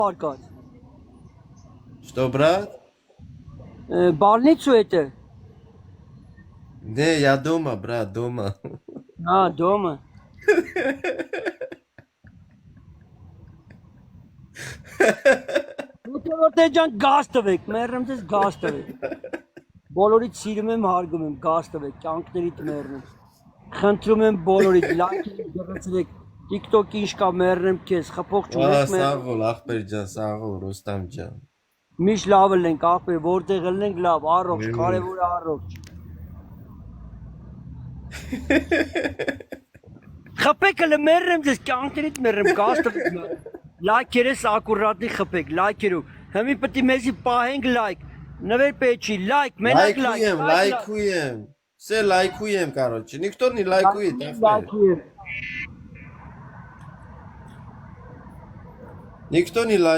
Аркад. Что, брат? Больницу это? Не, я дома, брат, дома. А, дома. Որտե ջան գազ տվեք, մեռնեմ ձեզ գազ տվեք։ Բոլորիդ սիրում եմ, հարգում եմ, գազ տվեք, կյանքներիդ մեռնեմ։ Խնդրում եմ բոլորիդ լայք դրեցեք, TikTok-ի ինչ կա մեռնեմ քեզ, խփող չունեք մեռ։ Sağ ol, Akber can, sağ ol, Rustam can. Միշտ լավ ենք, ախպեր, որտեղ ելնենք լավ, առողջ, կարևոր առողջ։ Խփեք հələ մեռնեմ ձեզ, կյանքներիդ մեռնեմ, գազ տվեք։ Լայքերս ակուրատնի խփեք, լայքերով։ Հիմա պետք է մեզի պահենք լայք։ Նվեր պետք չի, լայք, մենակ լայք։ Лайкуем. Все лайкуем, короче. Никто не лайкует, Акбер. Никто не лайкует.